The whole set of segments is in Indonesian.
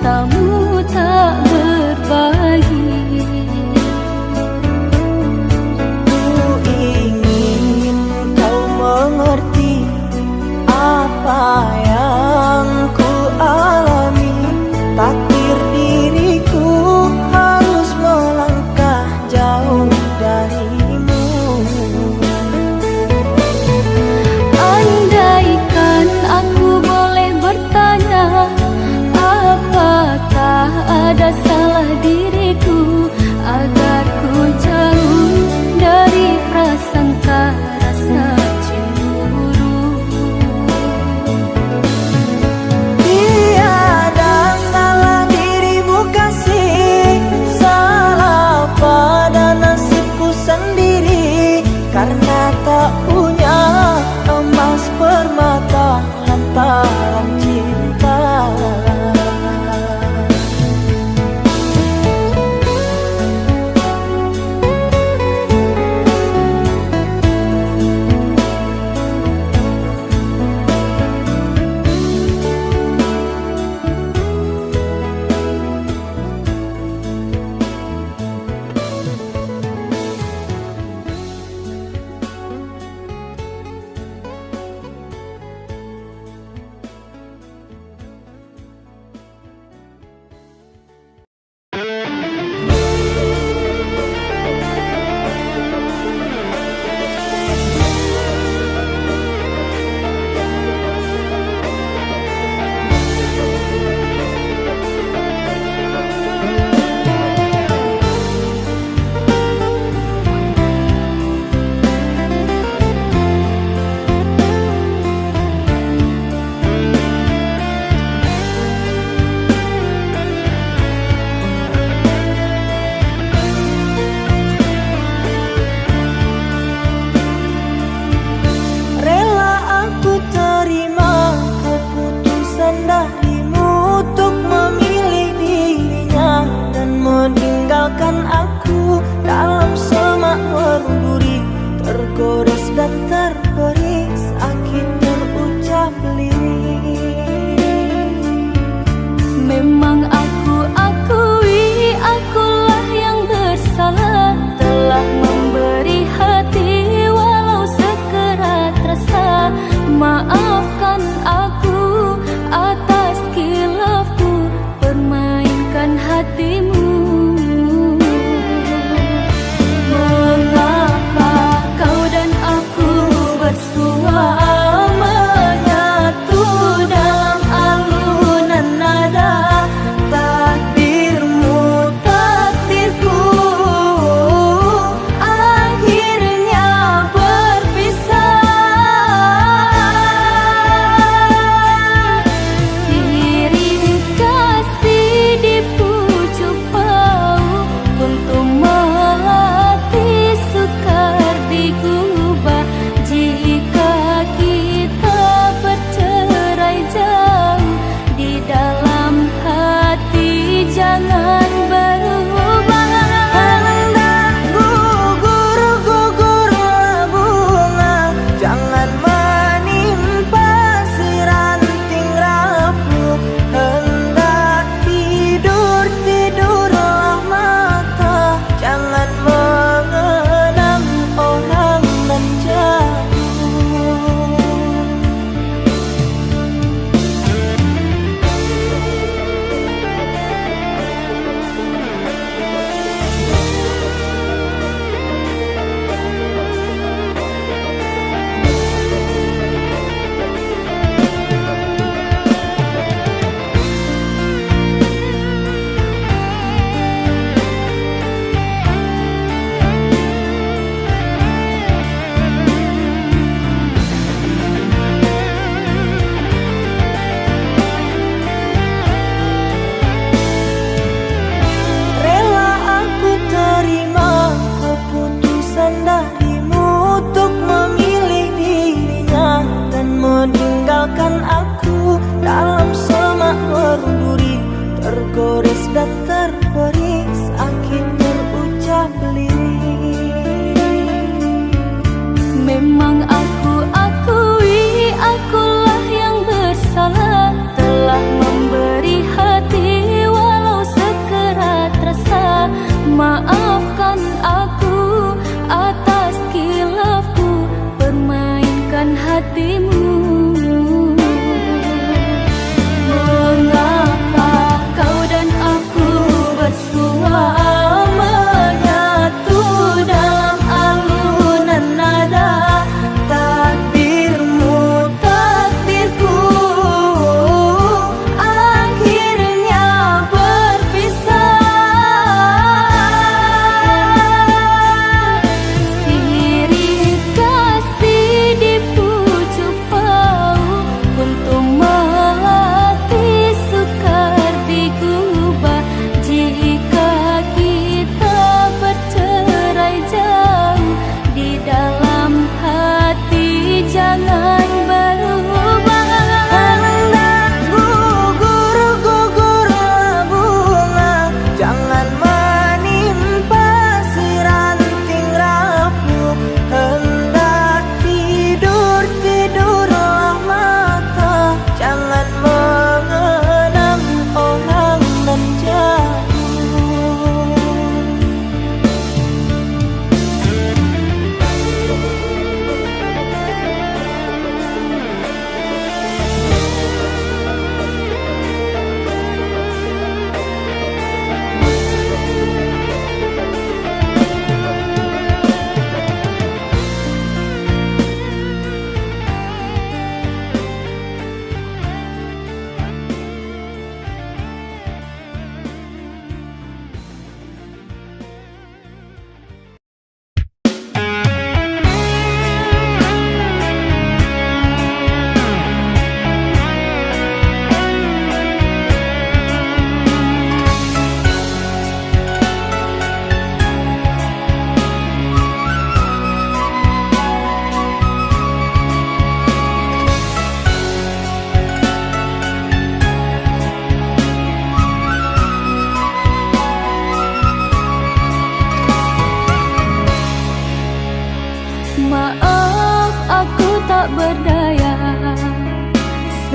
cintamu tak berbagi. Ku ingin kau mengerti apa yang ku alami. Takdir diriku harus melangkah jauh darimu. Andaikan aku boleh bertanya, apakah ada salah diriku agar ku jauh dari prasangka rasa cemburu. Tiada salah dirimu kasih, salah pada nasibku sendiri. Karena tak punya emas permata lantaran cinta. Meninggalkan aku dalam semak berduri, tergores dan terberi sakit terucap lirik. Memang aku akui akulah yang bersalah, telah memberi hati walau sekerat rasa. Maafkan aku atas khilafku permainkan hatimu. Menyatu dalam alunan nada, takdirmu takdirku akhirnya berpisah. Sirih kasih di pucuk bau untuk melatih sukar digubah. Jika kita bercerai jauh, di dalam hati jangan berubah. Hendak gugur-gugurlah bunga, jangan menimpa si ranting rapuh. Hendak tidur-tidurlah mata, jangan mengenang orang nan jauh. Rela aku terima keputusan darimu untuk memilih dirinya dan meninggalkan aku dalam semak berduri, tergores dan terberi sakit terucap lirik. Memang aku akui akulah yang bersalah, telah memberi hati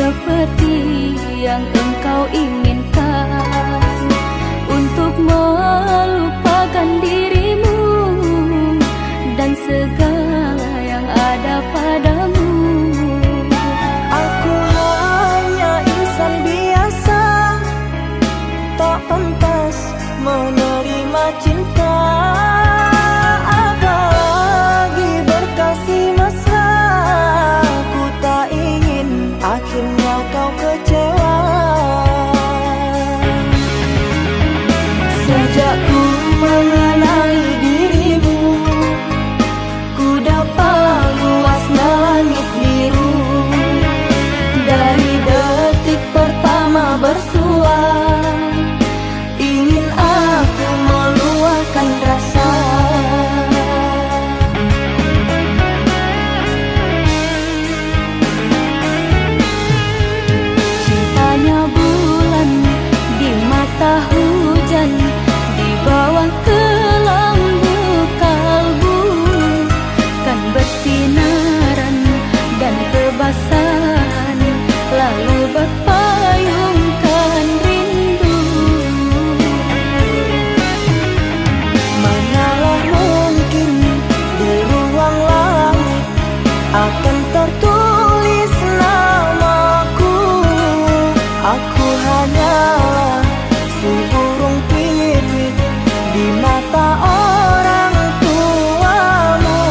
seperti yang engkau inginkan, untuk melupakan dirimu dan segala yang ada padamu. Aku hanya insan biasa, tak pantas menerima cinta. Apalagi berkasih mesra, ku tak ingin akhirnya kau kecewa. Sejak ku mengenali dirimu, ku dapat luasnya langit biru. Dari detik pertama bersua, ingin aku meluahkan rasa. Cintanya bulan di mata hujan, di bawah kelambu kalbu, kan bersinaran dan kebasahan, lalu berpayungkan rindu. Manalah mungkin di ruang langit akan tertulis namaku. Aku hanyalah seburung pipit di mata orang tuamu.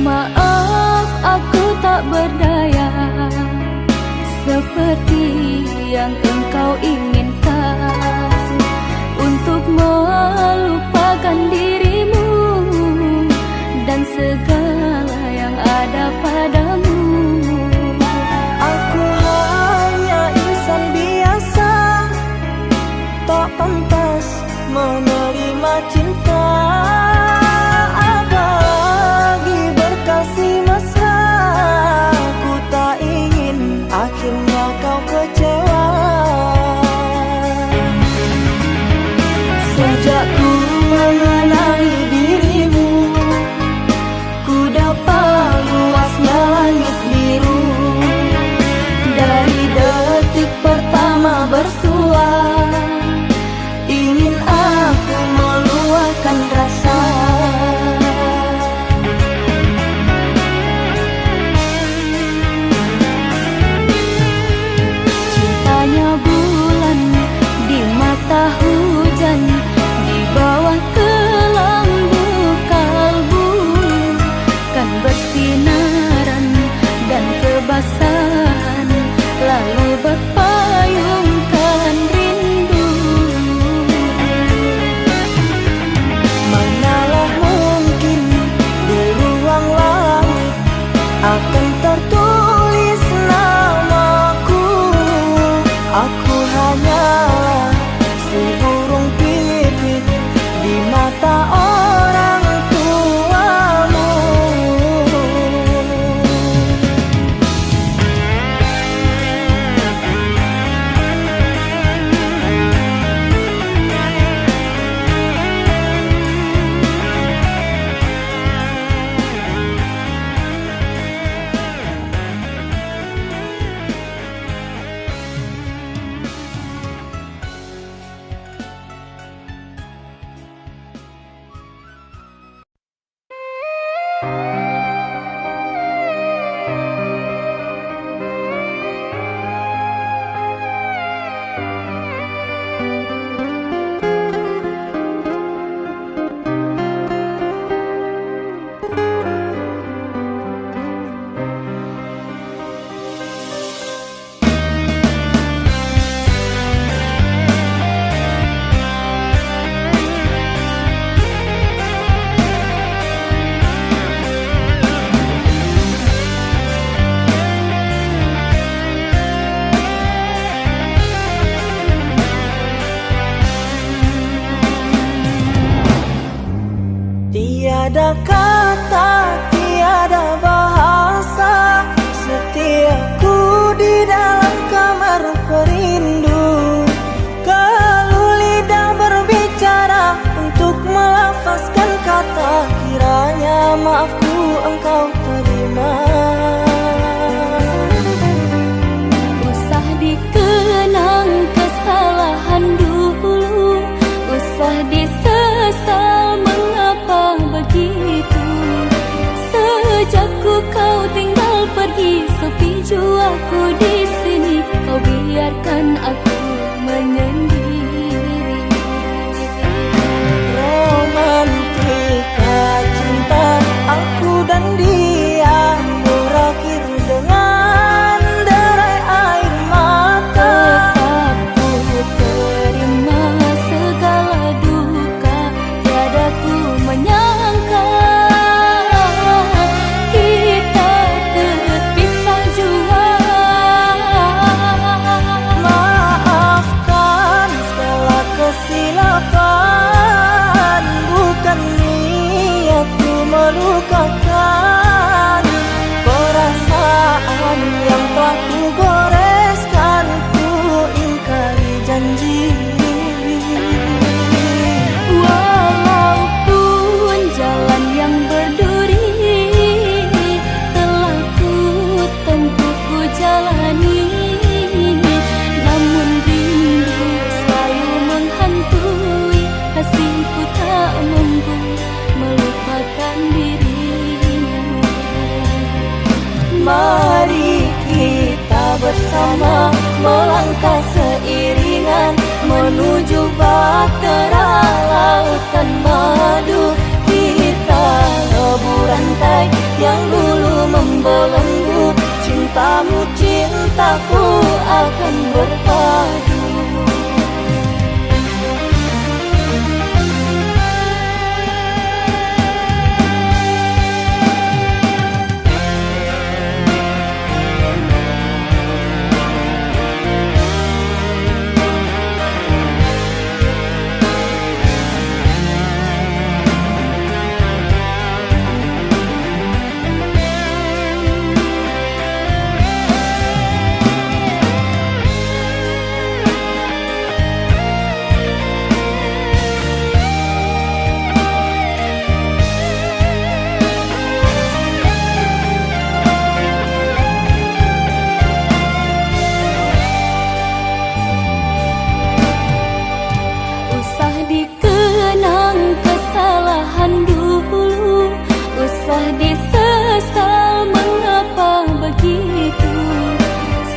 Maaf aku tak berdaya, seperti yang engkau inginkan, untuk melupakan dirimu dan segala yang ada padamu. Aku hanya insan biasa, tak pantas menerima cinta. Apalagi berkasih mesra, ku tak ingin akhirnya kau Sejakku kau tinggal pergi, sepi jua aku di sini. Kau biarkan aku menyendiri. Romantika cinta aku dan dia berakhir dengan derai air mata. Tetap ku terima segala duka, tiada ku menyangka kita terpisah jua. Maafkan segala kesilapan, bukan niatku melukakan. Perasaan yang telah ku goreskan, ku ingkari janji. Walaupun jalan yang berduri telah ku tempuh, ku jalani, namun rindu selalu menghantui. Kasihku tak mampu melupakan dirimu. Mari kita bersama melangkah seiringan menuju bahtera lautan madu. Kita lebur rantai yang dulu membelenggu, cintamu cintaku akan berpadu. Usah dikenang kesalahan dulu, usah disesal mengapa begitu.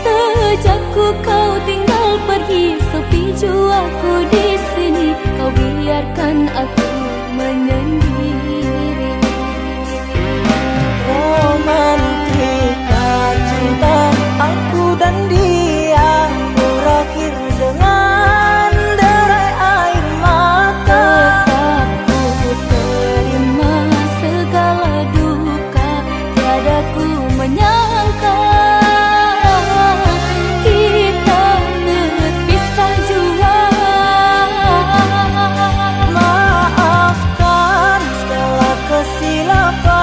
Sejak ku kau tinggal pergi, sepi jua aku di sini. Kau biarkan aku menyendiri. Romantika cinta aku dan dia berakhir dengan derai air mata. Tetap ku terima segala duka, tiada ku menyangka kita terpisah jua. Maafkan segala kesilapan,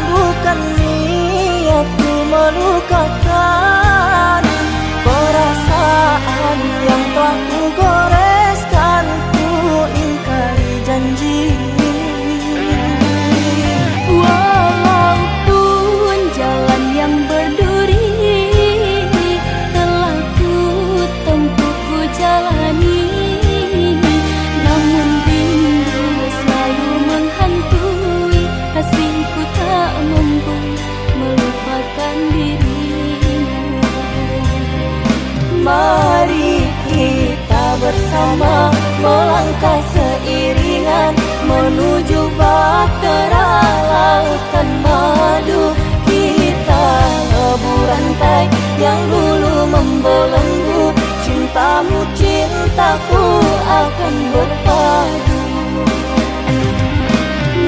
bukan niatku melukakan. Perasaan yang telah ku goreskan, ku ingkari janji. Walaupun jalan yang berduri telah ku tempuh, ku jalani, namun rindu selalu menghantui. Kasihku tak mampu melupakan dirimu. Mari kita bersama melangkah seiringan menuju bahtera lautan madu. Kita lebur rantai yang dulu membelenggu, cintamu cintaku akan berpadu.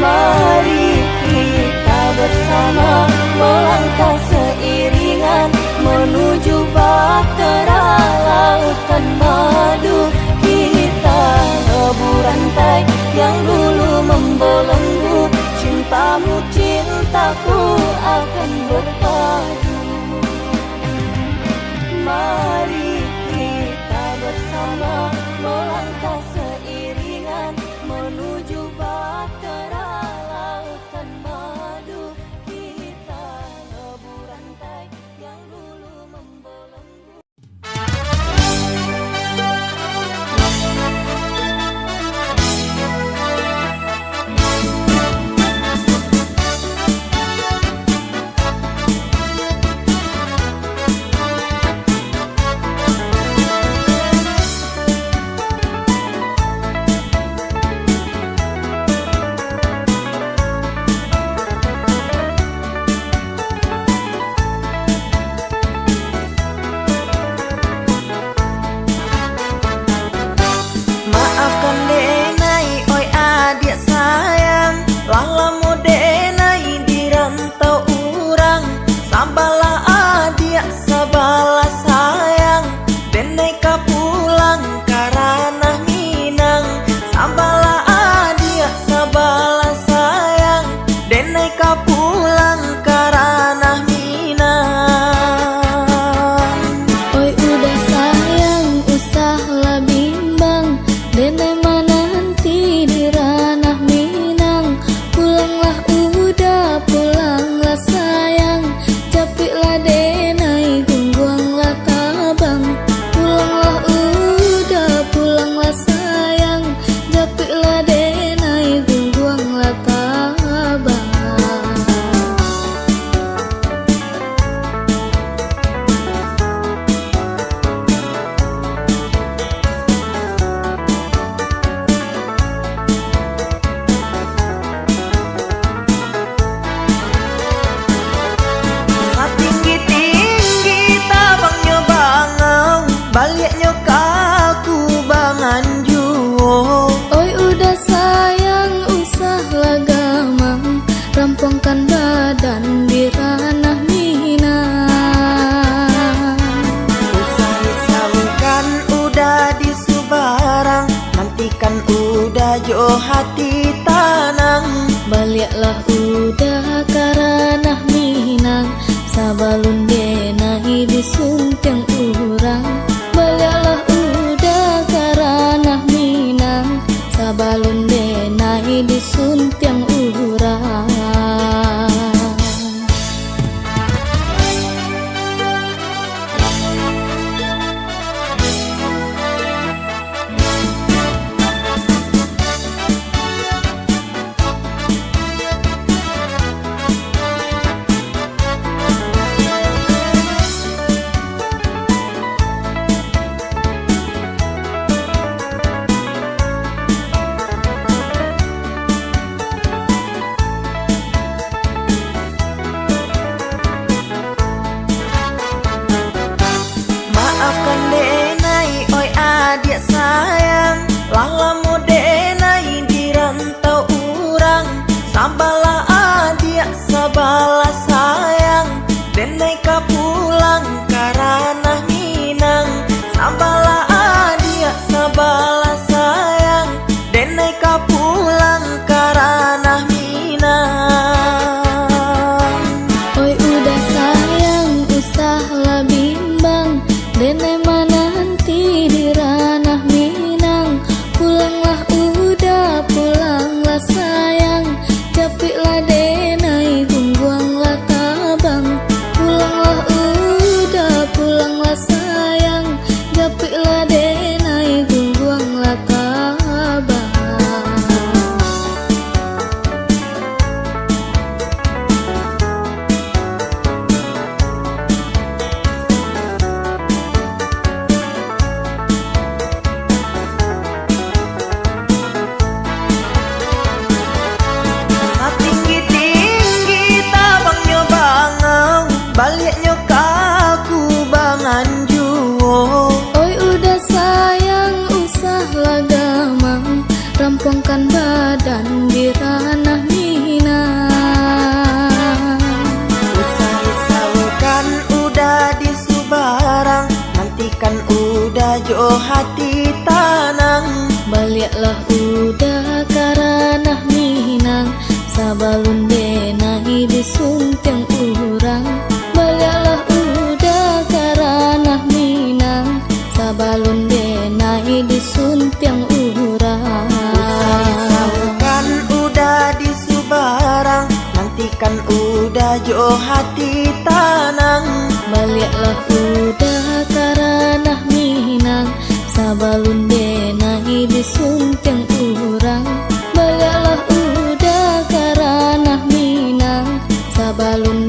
Mari kita bersama melangkah seiringan menuju bahtera lautan madu. Kita lebur rantai yang dulu membelenggu, cintamu cintaku akan berpadu. Mari kita bersama melangkah seiringan menuju bahtera lautan madu. Kita lebur rantai yang dulu membelenggu. pulang karena Minang. Oi udah sayang, usahlah bimbang, dene nanti di ranah Minang. Pulanglah udah, pulanglah sayang, capiklah denai, gungguanglah tabang. Pulanglah udah, pulanglah sayang, capiklah denai, gungguanglah tabang. Baliknya kaku bangan juo. Oi udah sayang, usahlah gamang, rampungkan badan di ranah Minang. Usai saukan udah di Subarang, nantikan udah jo hati tanang. Baliklah udah karena Minang, sabalun denai disuntiang urang. Baliklah udah karena Minang, sabalun denai disuntiang urang. Maafkan denai, oi adik sayang, lalamu denai di rantau urang. Sabalah adik, sabalah sayang, denai ka pulang karena Minang. Sabalah adik, sabalah sayang, denai ka pulang karena Minang. Oi udah sayang, usahlah bimbang, dene nanti di ranah Minang. Pulanglah udah, pulanglah sayang, capiklah denai, gungguanglah tabang. Pulanglah udah, pulanglah sayang, capiklah denai, gungguanglah tabang. Baliknya kaku bangan juo. Oi udah sayang, usahlah gamang, rampungkan badan di ranah Minang. Usai saukan udah di Subarang, nantikan udah jo hati tanang. Baliklah udah karena Minang, sabalun denai disuntiang urang. Baliklah udah karena Minang, sabalun denai disuntiang urang. Usai saukan udah di Subarang, nantikan udah jo hati tanang. Baliklah udah karena Minang, sabalun denai disuntiang urang. Baliklah udah karena Minang, sabalun